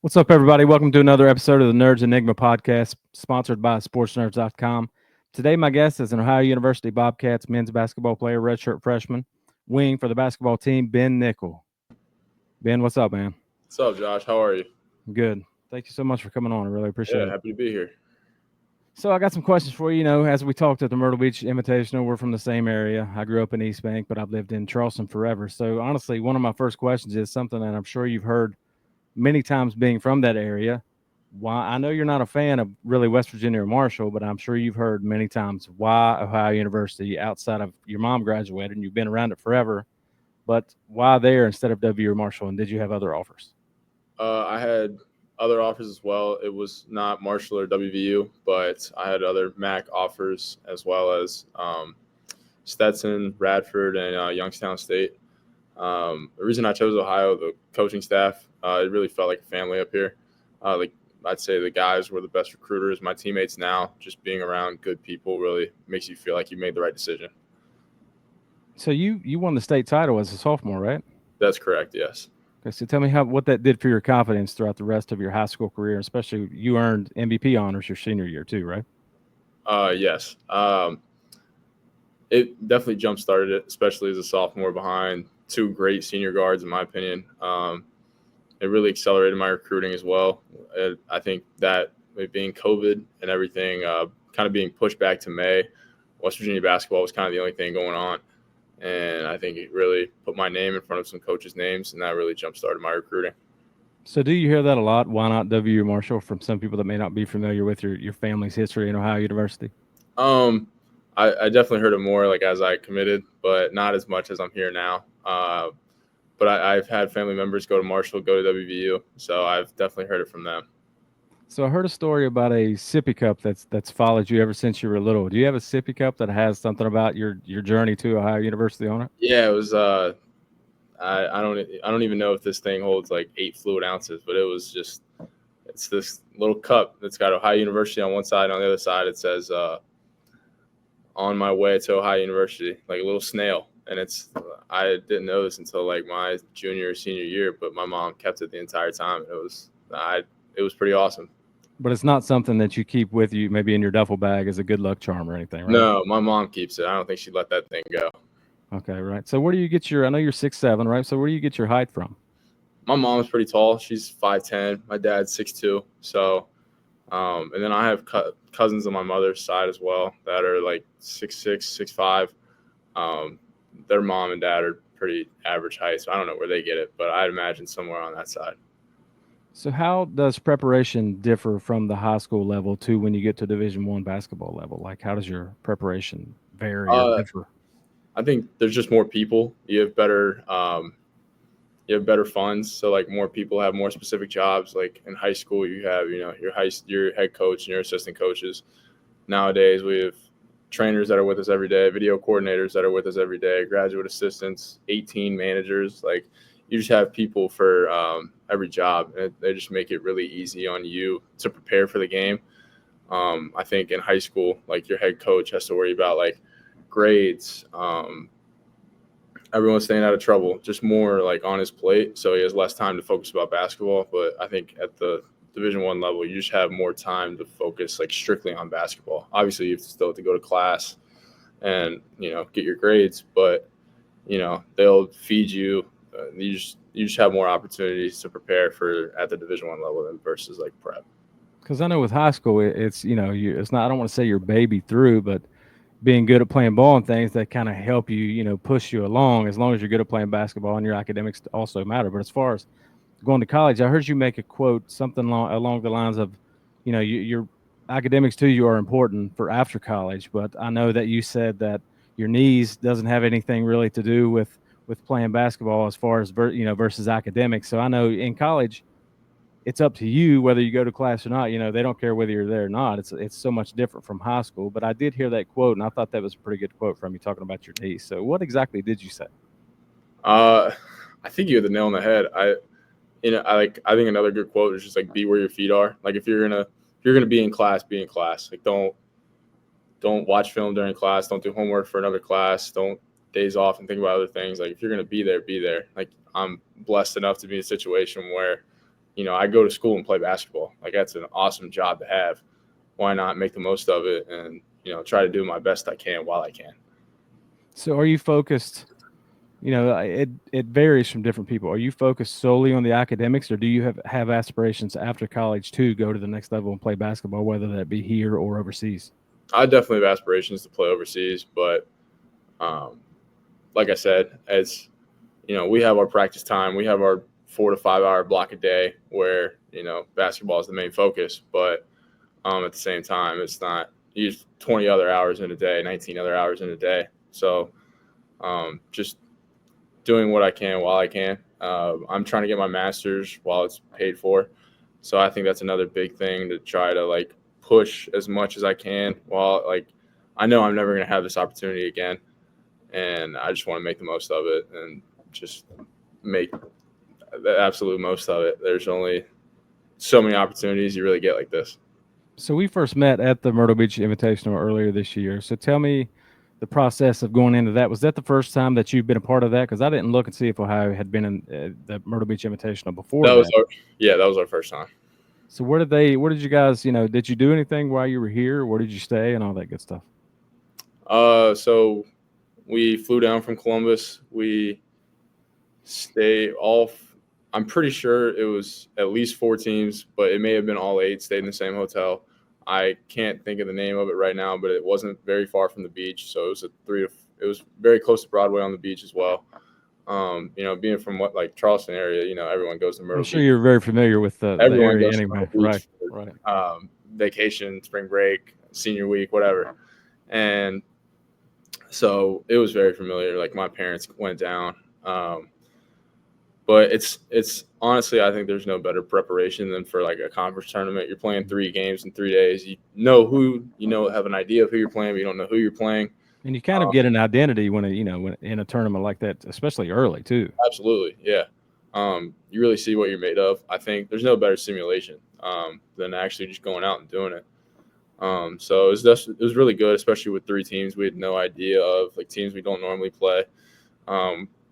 What's up, everybody? Welcome to another episode of the Nerds Enigma podcast, sponsored by sportsnerds.com. Today, my guest is an Ohio University Bobcats men's basketball player, redshirt freshman, wing for the basketball team, Ben Nicol. Ben, what's up, man? What's up, Josh? How are you? Good. Thank you so much for coming on. I really appreciate it. Happy to be here. So I got some questions for you. You know, as we talked at the Myrtle Beach Invitational, we're from the same area. I grew up in East Bank, but I've lived in Charleston forever. So honestly, one of my first questions is something that I'm sure you've heard many times being from that area. Why? I know you're not a fan of really West Virginia or Marshall, but I'm sure you've heard many times why Ohio University outside of your mom graduated and you've been around it forever, but why there instead of W or Marshall? And did you have other offers? I had other offers as well. It was not Marshall or WVU, but I had other MAC offers as well as Stetson, Radford, and Youngstown State. The reason I chose Ohio, the coaching staff, it really felt like a family up here. I'd say the guys were the best recruiters. My teammates now, just being around good people really makes you feel like you made the right decision. So you won the state title as a sophomore, right? That's correct, yes. Okay, so tell me what that did for your confidence throughout the rest of your high school career, especially you earned MVP honors your senior year too, right? Yes. It definitely jump-started it, especially as a sophomore behind two great senior guards, in my opinion. It really accelerated my recruiting as well. I think that it being COVID and everything kind of being pushed back to May, West Virginia basketball was kind of the only thing going on. And I think it really put my name in front of some coaches' names, and that really jump-started my recruiting. So do you hear that a lot? Why not W or Marshall from some people that may not be familiar with your family's history in Ohio University? I definitely heard it more like as I committed, but not as much as I'm here now. But I've had family members go to Marshall, go to WVU, so I've definitely heard it from them. So I heard a story about a sippy cup that's followed you ever since you were little. Do you have a sippy cup that has something about your journey to Ohio University on it? Yeah, it was. I don't even know if this thing holds like 8 fluid ounces, but it's this little cup that's got Ohio University on one side, and on the other side it says "On my way to Ohio University," like a little snail. And I didn't know this until like my junior or senior year, but my mom kept it the entire time. It was pretty awesome. But it's not something that you keep with you, maybe in your duffel bag as a good luck charm or anything, right? No, my mom keeps it. I don't think she'd let that thing go. Okay, right. So where do you get I know you're 6'7", right? So where do you get your height from? My mom's pretty tall. She's 5'10". My dad's 6'2". So, and then I have cousins on my mother's side as well that are like 6'6", 6'5". Their mom and dad are pretty average height, so I don't know where they get it, but I'd imagine somewhere on that side. So how does preparation differ from the high school level to when you get to Division I basketball level? Like, how does your preparation vary or differ? I think there's just more people. You have better funds, so like more people have more specific jobs. Like in high school, you have your head coach and your assistant coaches. Nowadays, we have trainers that are with us every day, video coordinators that are with us every day, graduate assistants, 18 managers. Like you just have people for every job, and they just make it really easy on you to prepare for the game. I think in high school, like your head coach has to worry about like grades, everyone's staying out of trouble, just more like on his plate, so he has less time to focus about basketball. But I think at the Division I level, you just have more time to focus like strictly on basketball. Obviously, you still have to go to class and get your grades, but they'll feed you. You just have more opportunities to prepare for at the Division I level than versus like prep. Because I know with high school, it's it's not. I don't want to say your baby through, but being good at playing ball and things that kind of help you, push you along. As long as you're good at playing basketball and your academics also matter. But as far as going to college, I heard you make a quote something along the lines of, your academics to you are important for after college. But I know that you said that your knees doesn't have anything really to do with playing basketball as far as versus academics. So I know in college, it's up to you whether you go to class or not. They don't care whether you're there or not. It's so much different from high school. But I did hear that quote, and I thought that was a pretty good quote from you talking about your knees. So what exactly did you say? I think you hit the nail on the head. I think another good quote is just like be where your feet are. Like if you're gonna be in class, be in class. Like don't watch film during class. Don't do homework for another class. Don't days off and think about other things. Like if you're gonna be there, be there. Like I'm blessed enough to be in a situation where I go to school and play basketball. Like that's an awesome job to have. Why not make the most of it and try to do my best I can while I can. So are you focused? It varies from different people. Are you focused solely on the academics, or do you have aspirations after college to go to the next level and play basketball, whether that be here or overseas? I definitely have aspirations to play overseas, but like I said, as we have our practice time, we have our 4 to 5 hour block a day where basketball is the main focus, but at the same time, it's not. You use 20 other hours in a day, 19 other hours in a day. So just doing what I can while I can. I'm trying to get my master's while it's paid for. So I think that's another big thing to try to push as much as I can while I know I'm never going to have this opportunity again. And I just want to make the most of it and just make the absolute most of it. There's only so many opportunities you really get like this. So we first met at the Myrtle Beach Invitational earlier this year. So tell me the process of going into that. Was that the first time that you've been a part of that? Because I didn't look and see if Ohio had been in the Myrtle Beach Invitational before That was that. that was our first time. So where did you guys, did you do anything while you were here? Where did you stay and all that good stuff? So we flew down from Columbus. We stayed I'm pretty sure it was at least 4 teams, but it may have been all 8 stayed in the same hotel. I can't think of the name of it right now, but it wasn't very far from the beach. So it was very close to Broadway on the beach as well. Being from Charleston area, everyone goes to Myrtle Beach. I'm sure you're very familiar with the area anyway. Right. Vacation, spring break, senior week, whatever. And so it was very familiar. My parents went down. But it's honestly, I think there's no better preparation than for a conference tournament. You're playing 3 games in 3 days. You have an idea of who you're playing, but you don't know who you're playing. And you kind of get an identity when in a tournament like that, especially early too. Absolutely, yeah. You really see what you're made of. I think there's no better simulation than actually just going out and doing it. So it was really good, especially with 3 teams we had no idea of, teams we don't normally play.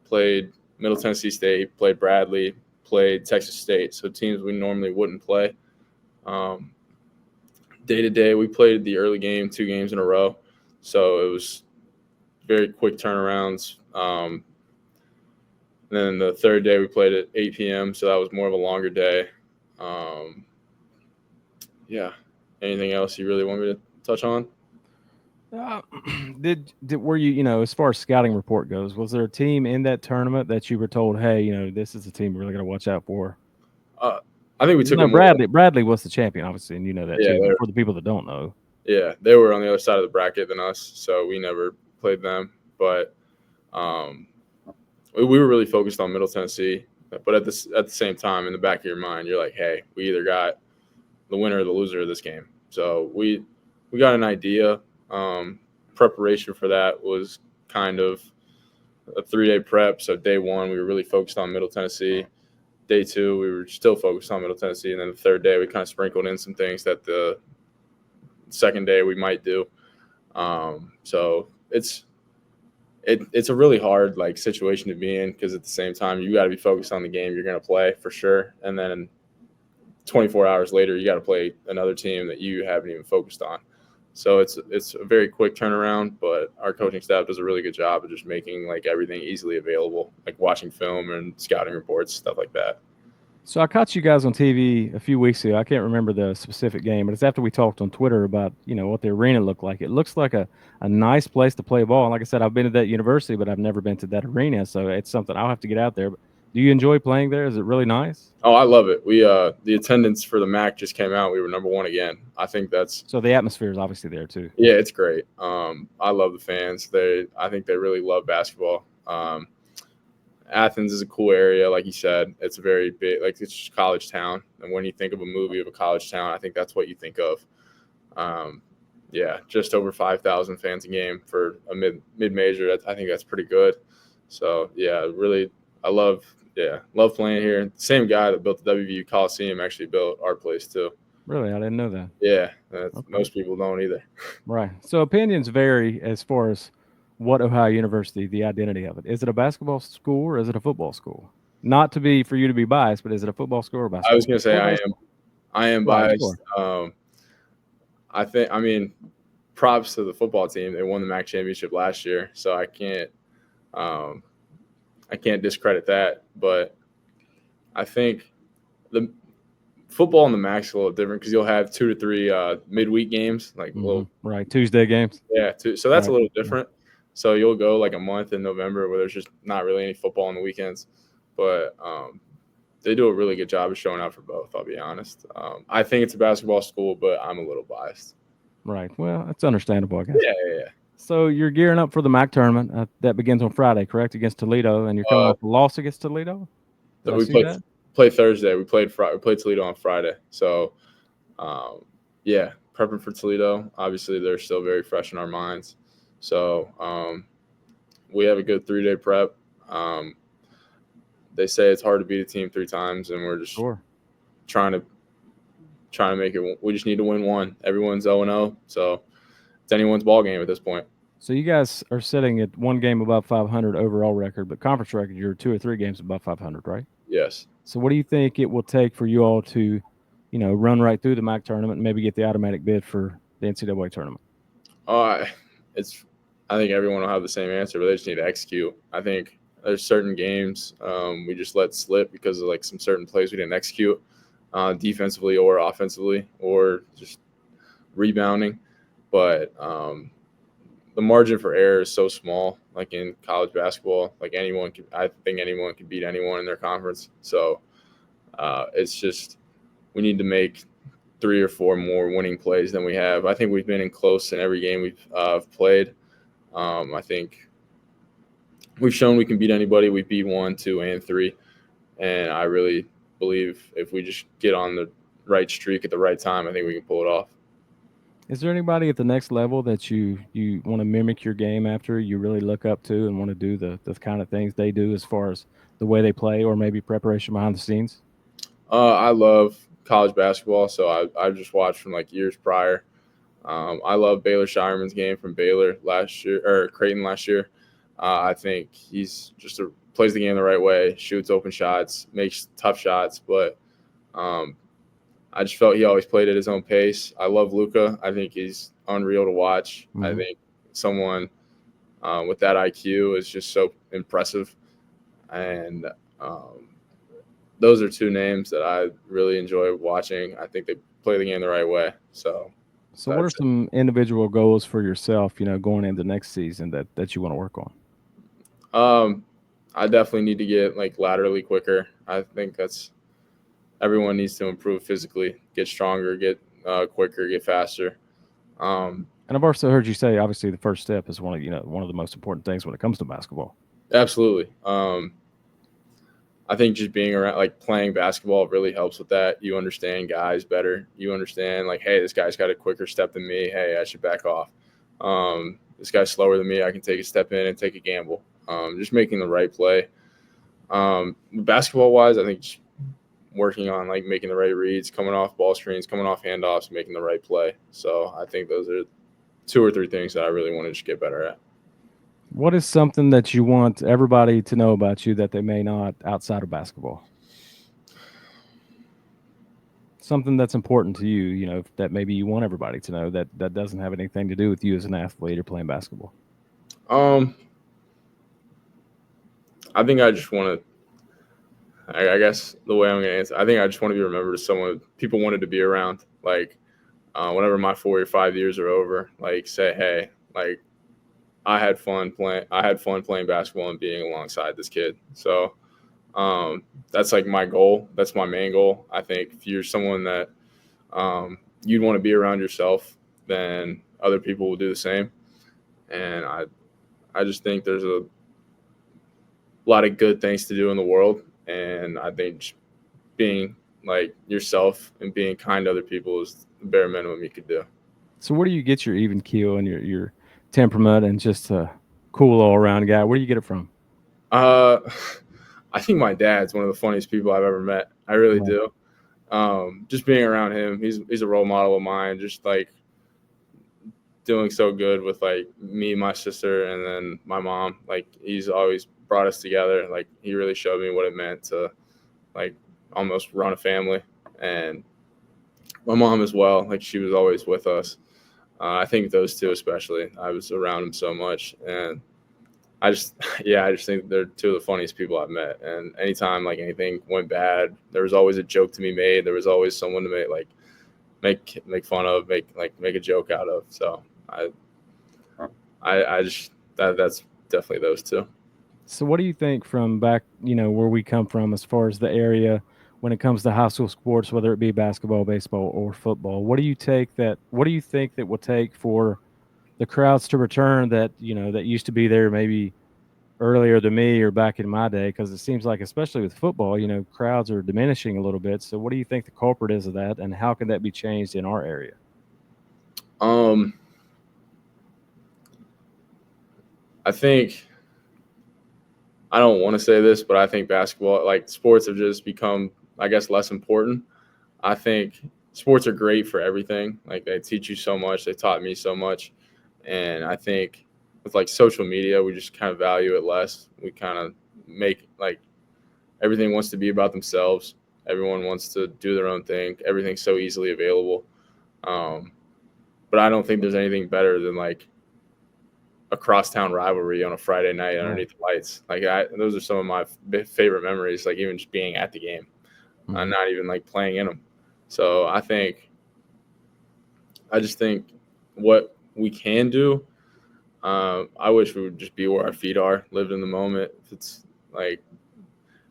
Played Middle Tennessee State, played Bradley, played Texas State, so teams we normally wouldn't play. Day to day, we played the early game 2 games in a row, so it was very quick turnarounds. Then the third day we played at 8 p.m., so that was more of a longer day. Yeah. Anything else you really want me to touch on? Were you, as far as scouting report goes, was there a team in that tournament that you were told, hey, this is a team we're really going to watch out for? I think we took Bradley was the champion, obviously, and you know that too. For the people that don't know, they were on the other side of the bracket than us, so we never played them. But we were really focused on Middle Tennessee. But at the same time, in the back of your mind, you're like, hey, we either got the winner or the loser of this game. So we got an idea. Preparation for that was kind of a 3-day prep. So day 1, we were really focused on Middle Tennessee. Day 2, we were still focused on Middle Tennessee. And then the 3rd day, we kind of sprinkled in some things that the 2nd day we might do. So it's a really hard situation to be in, because at the same time, you got to be focused on the game you're going to play for sure. And then 24 hours later, you got to play another team that you haven't even focused on. So it's a very quick turnaround, but our coaching staff does a really good job of just making everything easily available, watching film and scouting reports, stuff like that. So I caught you guys on TV a few weeks ago. I can't remember the specific game, but it's after we talked on Twitter about, what the arena looked like. It looks like a nice place to play ball. And like I said, I've been to that university, but I've never been to that arena. So it's something I'll have to get out there. But do you enjoy playing there? Is it really nice? Oh, I love it. We the attendance for the MAC just came out. We were number 1 again. I think so the atmosphere is obviously there too. Yeah, it's great. I love the fans. I think they really love basketball. Athens is a cool area, like you said. It's a very big, it's just a college town. And when you think of a movie of a college town, I think that's what you think of. Just over 5,000 fans a game for a mid-major. I think that's pretty good. So really, I love playing here. Same guy that built the WVU Coliseum actually built our place too. Really? I didn't know that. Yeah. Okay. Most people don't either. Right. So opinions vary as far as what Ohio University, the identity of it. Is it a basketball school or is it a football school? not to be for you to be biased, but is it a football school or a I basketball was school? gonna say Or I baseball? am. I am Right, biased. sure. I mean, props to the football team. They won the MAC championship last year, so um, I can't discredit that. But I think the football in the MAC's a little different because you'll have 2 to 3 midweek games, like little Right, Tuesday games. So that's a Right. little different. So you'll go like a month in November where there's just not really any football on the weekends, but they do a really good job of showing out for both. I'll be honest. I think it's a basketball school, but I'm a little biased. Right. Well, that's understandable, I guess. Yeah. So you're gearing up for the MAC tournament that begins on Friday, correct? Against Toledo, and you're coming off a loss against Toledo. Did I We see that? played Thursday. We played Toledo on Friday. So yeah, prepping for Toledo. Obviously, they're still very fresh in our minds. So we have a good 3-day prep. They say it's hard to beat a team 3 times, and we're just Sure. trying to make it. We just need to win one. Everyone's 0-0, so it's anyone's ball game at this point. So you guys are sitting at one game above 500 overall record, but conference record, you're 2 or 3 games above 500, right? Yes. So what do you think it will take for you all to, run right through the MAC tournament and maybe get the automatic bid for the NCAA tournament? I think everyone will have the same answer, but they just need to execute. I think there's certain games we just let slip because of like some certain plays we didn't execute defensively or offensively or just rebounding. But the margin for error is so small, like in college basketball. Like I think anyone can beat anyone in their conference. So it's just we need to make 3 or 4 more winning plays than we have. I think we've been in close in every game we've played. I think we've shown we can beat anybody. We beat 1, 2, and 3, and I really believe if we just get on the right streak at the right time, I think we can pull it off. Is there anybody at the next level that you want to mimic your game after, you really look up to and want to do the kind of things they do as far as the way they play or maybe preparation behind the scenes? I love college basketball, so I just watched from like years prior. I love Baylor Shireman's game from Baylor last year or Creighton last year. I think he's just plays the game the right way, shoots open shots, makes tough shots, but I just felt he always played at his own pace. I love Luka. I think he's unreal to watch. Mm-hmm. I think someone with that IQ is just so impressive. And those are 2 names that I really enjoy watching. I think they play the game the right way. So what are some individual goals for yourself, going into next season that you want to work on? I definitely need to get like laterally quicker. I think everyone needs to improve physically, get stronger, get quicker, get faster. And I've also heard you say, obviously, the first step is one of the most important things when it comes to basketball. Absolutely. I think just being around, like playing basketball really helps with that. You understand guys better. You understand like, hey, this guy's got a quicker step than me. Hey, I should back off. This guy's slower than me. I can take a step in and take a gamble. Just making the right play. Basketball wise, I think just working on like making the right reads, coming off ball screens, coming off handoffs, making the right play. So I think those are 2 or 3 things that I really want to just get better at. What is something that you want everybody to know about you that they may not outside of basketball? Something that's important to you, that maybe you want everybody to know that doesn't have anything to do with you as an athlete or playing basketball. I think I just want to. I guess the way I'm going to answer, I think I just want to be remembered as someone people wanted to be around. Like, whenever my 4 or 5 years are over, like say, hey, like I had fun playing basketball and being alongside this kid. So that's like my goal. That's my main goal. I think if you're someone that you'd want to be around yourself, then other people will do the same. And I just think there's a lot of good things to do in the world. And I think being like yourself and being kind to other people is the bare minimum you could do. So where do you get your even keel and your temperament and just a cool all around guy? Where do you get it from? I think my dad's one of the funniest people I've ever met. I really do. Just being around him, he's a role model of mine. Just like doing so good with like me, my sister, and then my mom. Like he's always brought us together. Like he really showed me what it meant to like almost run a family, and my mom as well. Like she was always with us. I think those two especially. I was around them so much, and I just I just think they're two of the funniest people I've met. And anytime like anything went bad, there was always a joke to be made. There was always someone to make fun of, make a joke out of. So I just that's definitely those two. So what do you think from back, where we come from as far as the area when it comes to high school sports, whether it be basketball, baseball, or football? What do you think that will take for the crowds to return that used to be there maybe earlier than me or back in my day? Because it seems like, especially with football, crowds are diminishing a little bit. So what do you think the culprit is of that, and how can that be changed in our area? I think I don't want to say this, but I think basketball, like sports, have just become, I guess, less important. I think sports are great for everything. Like they teach you so much. They taught me so much, and I think with like social media, we just kind of value it less. We kind of make like everything wants to be about themselves. Everyone wants to do their own thing. Everything's so easily available. Um, but I don't think there's anything better than like a crosstown rivalry on a Friday night underneath the lights. Like those are some of my favorite memories. Like even just being at the game, not even like playing in them. So I just think what we can do. I wish we would just be where our feet are, lived in the moment. If it's like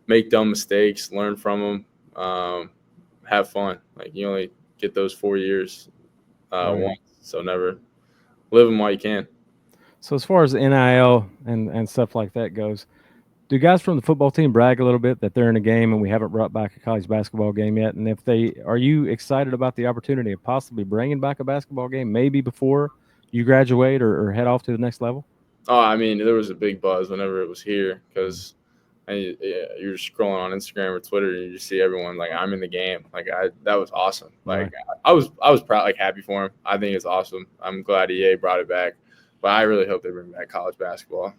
make dumb mistakes, learn from them, have fun. Like you only get those 4 years once, so never live them while you can. So as far as NIL and stuff like that goes, do guys from the football team brag a little bit that they're in a game and we haven't brought back a college basketball game yet? And are you excited about the opportunity of possibly bringing back a basketball game maybe before you graduate or head off to the next level? Oh, I mean, there was a big buzz whenever it was here because you're scrolling on Instagram or Twitter and you just see everyone like I'm in the game. Like that was awesome. Like I was proud, like happy for him. I think it's awesome. I'm glad EA brought it back, but I really hope they bring back college basketball.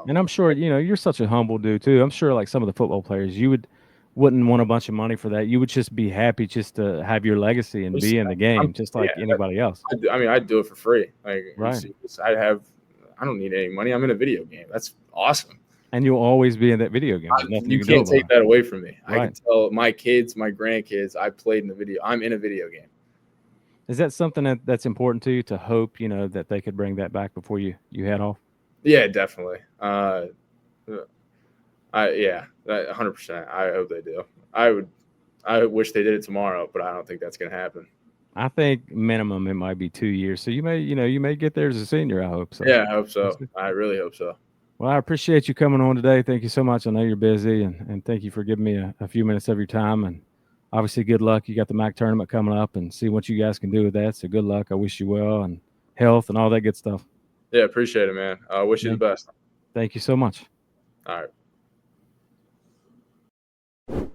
And I'm sure, you're such a humble dude too. I'm sure like some of the football players, wouldn't want a bunch of money for that. You would just be happy just to have your legacy and be in the game, just like anybody else. I mean, I'd do it for free. Like, right. I don't need any money. I'm in a video game. That's awesome. And you'll always be in that video game. You can't take that away from me. Right. I can tell my kids, my grandkids, I played in the video. I'm in a video game. Is that something that's important to you to hope, that they could bring that back before you head off? Yeah, definitely. 100%. I hope they do. I wish they did it tomorrow, but I don't think that's going to happen. I think minimum it might be 2 years. So you may get there as a senior. I hope so. Yeah, I hope so. I really hope so. Well, I appreciate you coming on today. Thank you so much. I know you're busy, and thank you for giving me a few minutes of your time. And obviously, good luck. You got the MAC tournament coming up, and see what you guys can do with that. So good luck. I wish you well and health and all that good stuff. Yeah, appreciate it, man. I wish you the best. Thank you so much. All right.